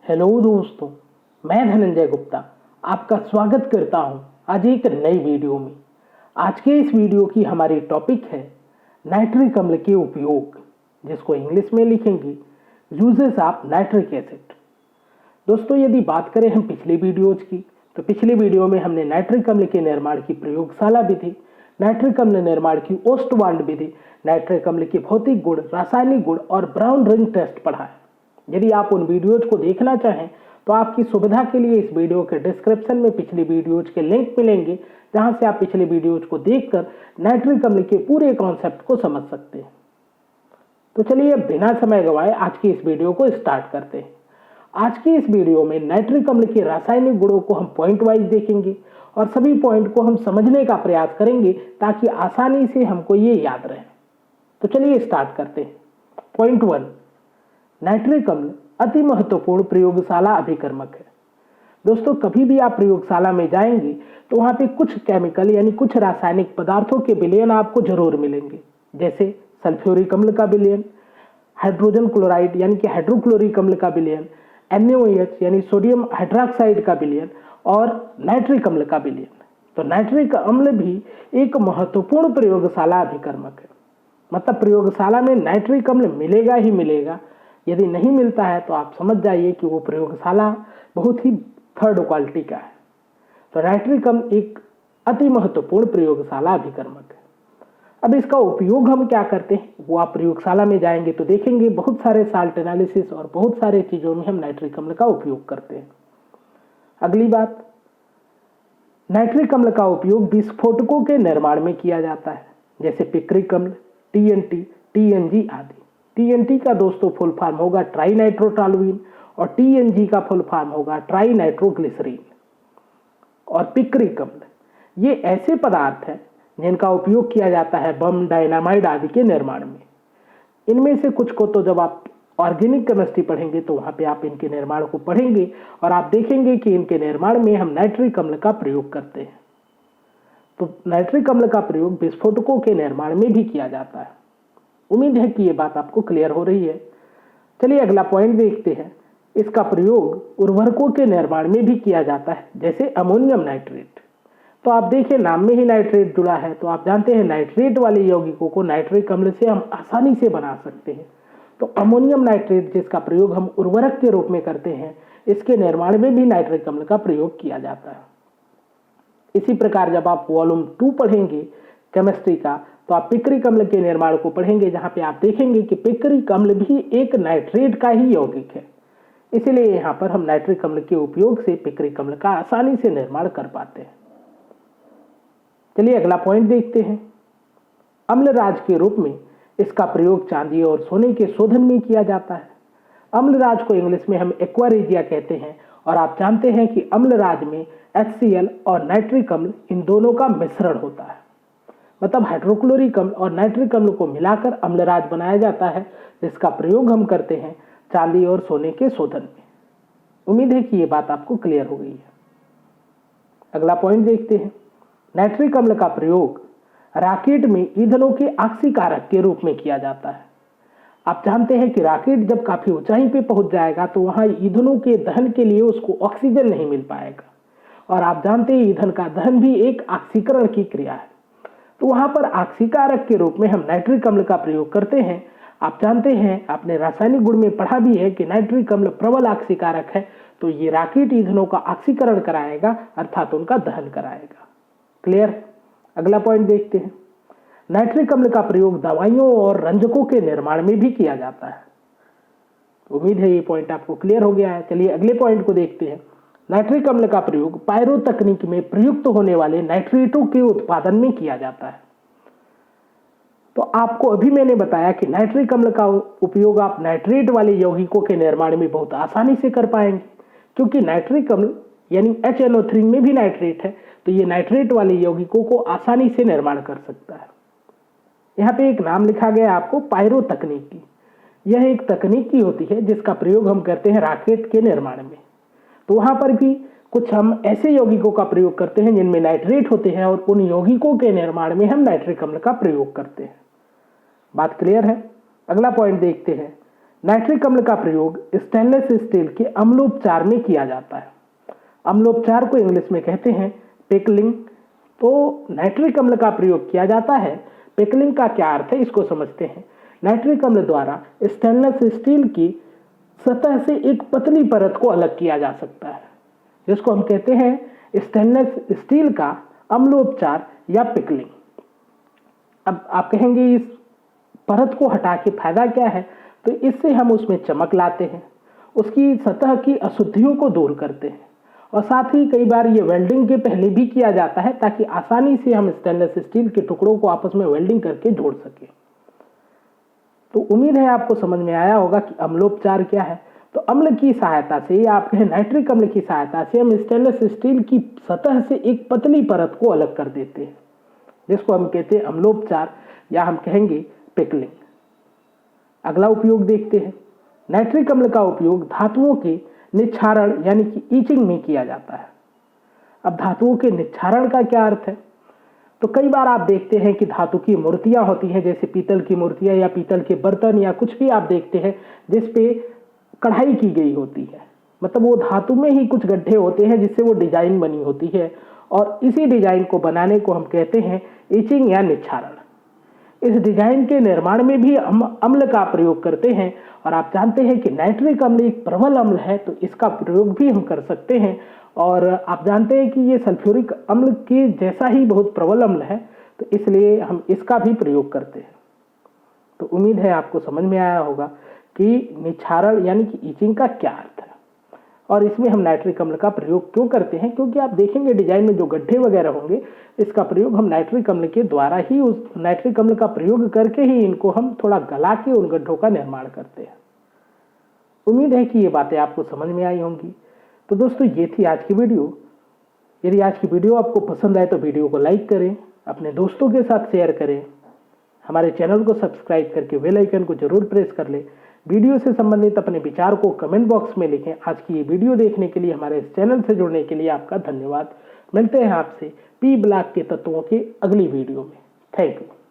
Hello दोस्तों, मैं धनंजय गुप्ता आपका स्वागत करता हूं आज एक नई वीडियो में। आज के इस वीडियो की हमारी टॉपिक है नाइट्रिक अम्ल के उपयोग, जिसको इंग्लिश में लिखेंगे यूजेस ऑफ नाइट्रिक एसिड। दोस्तों, यदि बात करें हम पिछली वीडियोज की, तो पिछली वीडियो में हमने नाइट्रिक अम्ल के निर्माण की प्रयोगशाला विधि, नाइट्रिक अम्ल निर्माण की ओस्टवाल्ड विधि, नाइट्रिक अम्ल के भौतिक गुण, रासायनिक गुण और ब्राउन रिंग टेस्ट पढ़ा है। यदि आप उन वीडियोज को देखना चाहें तो आपकी सुविधा के लिए इस वीडियो के डिस्क्रिप्शन में पिछली वीडियोज के लिंक मिलेंगे, जहां से आप पिछली वीडियोज को देखकर नाइट्रिक अम्ल के पूरे कॉन्सेप्ट को समझ सकते हैं। तो चलिए बिना समय गवाए आज की इस वीडियो को स्टार्ट करते हैं। आज की इस वीडियो में नाइट्रिक अम्ल के रासायनिक गुणों को हम पॉइंट वाइज देखेंगे और सभी पॉइंट को हम समझने का प्रयास करेंगे ताकि आसानी से हमको ये याद रहे। तो चलिए स्टार्ट करते हैं। पॉइंट 1, नाइट्रिक अम्ल अति महत्वपूर्ण प्रयोगशाला अभिकर्मक है। दोस्तों, कभी भी आप प्रयोगशाला में जाएंगे तो वहां पे कुछ केमिकल यानी कुछ रासायनिक पदार्थों के विलयन आपको जरूर मिलेंगे, जैसे सल्फ्यूरिक अम्ल का विलयन, हाइड्रोजन क्लोराइड यानी कि हाइड्रोक्लोरिक अम्ल का विलयन, NaOH यानी सोडियम हाइड्रोक्साइड का विलयन और नाइट्रिक अम्ल का विलयन। तो नाइट्रिक अम्ल भी एक महत्वपूर्ण प्रयोगशाला अभिकर्मक है। मतलब प्रयोगशाला में नाइट्रिक अम्ल मिलेगा ही मिलेगा। यदि नहीं मिलता है तो आप समझ जाइए कि वो प्रयोगशाला बहुत ही थर्ड क्वालिटी का है। तो नाइट्रिक अम्ल एक अति महत्वपूर्ण प्रयोगशाला अभिकर्मक है। अब इसका उपयोग हम क्या करते हैं वो आप प्रयोगशाला में जाएंगे तो देखेंगे, बहुत सारे साल्ट एनालिसिस और बहुत सारे चीजों में हम नाइट्रिक अम्ल का उपयोग करते हैं। अगली बात, नाइट्रिक अम्ल का उपयोग विस्फोटकों के निर्माण में किया जाता है, जैसे पिक्रिक अम्ल, TNT, TNG आदि। TNT का दोस्तों फुल फॉर्म होगा ट्राई नाइट्रोटॉलुइन और TNG का फुल फॉर्म होगा ट्राई नाइट्रोग्लिसरीन। और पिक्रिक अम्ल ये ऐसे पदार्थ हैं जिनका उपयोग किया जाता है बम, डायनामाइट आदि के निर्माण में। इनमें से कुछ को तो जब आप ऑर्गेनिक केमिस्ट्री पढ़ेंगे तो वहां पे आप इनके निर्माण को पढ़ेंगे और आप देखेंगे कि इनके निर्माण में हम नाइट्रिक अम्ल का प्रयोग करते हैं। तो नाइट्रिक अम्ल का प्रयोग विस्फोटकों के निर्माण में भी किया जाता है। उम्मीद है कि ये बात आपको क्लियर हो रही है। चलिए अगला पॉइंट देखते हैं। इसका प्रयोग उर्वरकों के निर्माण में भी किया जाता है, जैसे अमोनियम नाइट्रेट। तो आप देखिए नाम में ही नाइट्रेट जुड़ा है, तो आप जानते हैं नाइट्रेट वाले यौगिकों को नाइट्रिक अम्ल से हम आसानी से बना सकते हैं। तो अमोनियम नाइट्रेट जिसका प्रयोग हम उर्वरक के रूप में करते हैं, इसके निर्माण में भी नाइट्रिक अम्ल का प्रयोग किया जाता है। इसी प्रकार जब आप वॉल्यूम 2 पढ़ेंगे केमिस्ट्री का, तो आप पिक्रिक अम्ल के निर्माण को पढ़ेंगे, जहां पे आप देखेंगे कि पिक्रिक अम्ल भी एक नाइट्रेट का ही यौगिक है। इसीलिए यहां पर हम नाइट्रिक अम्ल के उपयोग से पिक्रिक अम्ल का आसानी से निर्माण कर पाते हैं। चलिए अगला पॉइंट देखते हैं। अम्लराज के रूप में इसका प्रयोग चांदी और सोने के शोधन में किया जाता है। अम्लराज को इंग्लिश में हम एक्वारेजिया कहते हैं और आप जानते हैं कि अम्लराज में HCl और नाइट्रिक अम्ल इन दोनों का मिश्रण होता है। मतलब हाइड्रोक्लोरिक अम्ल और नाइट्रिक अम्ल को मिलाकर अम्लराज बनाया जाता है, जिसका प्रयोग हम करते हैं चांदी और सोने के शोधन में। उम्मीद है कि ये बात आपको क्लियर हो गई है। अगला पॉइंट देखते हैं। नाइट्रिक अम्ल का प्रयोग रॉकेट में ईंधनों के ऑक्सीकारक के रूप में किया जाता है। आप जानते हैं कि रॉकेट जब काफी ऊंचाई पे पहुंच जाएगा तो वहां ईंधनों के दहन के लिए उसको ऑक्सीजन नहीं मिल पाएगा, और आप जानते हैं ईंधन का दहन भी एक ऑक्सीकरण की क्रिया है। तो वहां पर ऑक्सीकारक के रूप में हम नाइट्रिक अम्ल का प्रयोग करते हैं। आप जानते हैं, आपने रासायनिक गुण में पढ़ा भी है कि नाइट्रिक अम्ल प्रबल ऑक्सीकारक है, तो ये रॉकेट ईंधनों का ऑक्सीकरण कराएगा, अर्थात उनका दहन कराएगा। क्लियर। अगला पॉइंट देखते हैं। नाइट्रिक अम्ल का प्रयोग दवाइयों और रंजकों के निर्माण में भी किया जाता है। उम्मीद है ये पॉइंट आपको क्लियर हो गया है। चलिए अगले पॉइंट को देखते हैं। नाइट्रिक अम्ल का प्रयोग पायरो तकनीक में प्रयुक्त होने वाले नाइट्रेटों के उत्पादन में किया जाता है। तो आपको अभी मैंने बताया कि नाइट्रिक अम्ल का उपयोग आप नाइट्रेट वाले यौगिकों के निर्माण में बहुत आसानी से कर पाएंगे, क्योंकि नाइट्रिक अम्ल यानी HNO3 में भी नाइट्रेट है, तो ये नाइट्रेट वाले यौगिकों को आसानी से निर्माण कर सकता है। यहाँ पे एक नाम लिखा गया आपको पायरो तकनीक की। यह एक तकनीक की होती है जिसका प्रयोग हम करते हैं रॉकेट के निर्माण में। तो वहां पर भी कुछ हम ऐसे यौगिकों का प्रयोग करते हैं जिनमें नाइट्रेट होते हैं, और उन यौगिकों के निर्माण में हम नाइट्रिक अम्ल का प्रयोग करते हैं। बात क्लियर है। अगला पॉइंट देखते हैं। नाइट्रिक अम्ल का प्रयोग स्टेनलेस स्टील के अम्लोपचार में किया जाता है। अम्लोपचार को इंग्लिश में कहते हैं पिकलिंग। तो नाइट्रिक अम्ल का प्रयोग किया जाता है। पिकलिंग का क्या अर्थ है इसको समझते हैं। नाइट्रिक अम्ल द्वारा स्टेनलेस स्टील की सतह से एक पतली परत को अलग किया जा सकता है, जिसको हम कहते हैं स्टेनलेस स्टील का अम्लोपचार या पिकलिंग। अब आप कहेंगे इस परत को हटा के फायदा क्या है? तो इससे हम उसमें चमक लाते हैं, उसकी सतह की अशुद्धियों को दूर करते हैं, और साथ ही कई बार ये वेल्डिंग के पहले भी किया जाता है ताकि आसानी से हम स्टेनलेस स्टील के टुकड़ों को आपस में वेल्डिंग करके जोड़ सकें। तो उम्मीद है आपको समझ में आया होगा कि अम्लोपचार क्या है। तो अम्ल की सहायता से या आप कहें नाइट्रिक अम्ल की सहायता से हम स्टेनलेस स्टील की सतह से एक पतली परत को अलग कर देते हैं, जिसको हम कहते हैं अम्लोपचार या हम कहेंगे पिकलिंग। अगला उपयोग देखते हैं। नाइट्रिक अम्ल का उपयोग धातुओं के निच्छारण यानी कि ईचिंग में किया जाता है। अब धातुओं के निच्छारण का क्या अर्थ है? तो कई बार आप देखते हैं कि धातु की मूर्तियां होती हैं, जैसे पीतल की मूर्तियां या पीतल के बर्तन या कुछ भी आप देखते हैं जिस पे कढ़ाई की गई होती है, मतलब वो धातु में ही कुछ गड्ढे होते हैं जिससे वो डिजाइन बनी होती है, और इसी डिजाइन को बनाने को हम कहते हैं ईचिंग या निच्छारण। इस डिजाइन के निर्माण में भी हम अम्ल का प्रयोग करते हैं, और आप जानते हैं कि नाइट्रिक अम्ल एक प्रबल अम्ल है, तो इसका प्रयोग भी हम कर सकते हैं। और आप जानते हैं कि ये सल्फ्यूरिक अम्ल के जैसा ही बहुत प्रबल अम्ल है, तो इसलिए हम इसका भी प्रयोग करते हैं। तो उम्मीद है आपको समझ में आया होगा कि निच्छारण यानी कि ईचिंग का क्या अर्थ है, और इसमें हम नाइट्रिक अम्ल का प्रयोग क्यों करते हैं। क्योंकि आप देखेंगे डिजाइन में जो गड्ढे वगैरह होंगे, इसका प्रयोग हम नाइट्रिक अम्ल के द्वारा ही, उस नाइट्रिक अम्ल का प्रयोग करके ही इनको हम थोड़ा गला के उन गड्ढों का निर्माण करते हैं। उम्मीद है कि ये बातें आपको समझ में आई होंगी। तो दोस्तों, ये थी आज की वीडियो। यदि आज की वीडियो आपको पसंद आए तो वीडियो को लाइक करें, अपने दोस्तों के साथ शेयर करें, हमारे चैनल को सब्सक्राइब करके बेल आइकन को जरूर प्रेस कर लें। वीडियो से संबंधित अपने विचार को कमेंट बॉक्स में लिखें। आज की ये वीडियो देखने के लिए, हमारे इस चैनल से जुड़ने के लिए आपका धन्यवाद। मिलते हैं आपसे पी ब्लॉक के तत्वों की अगली वीडियो में। Thank you.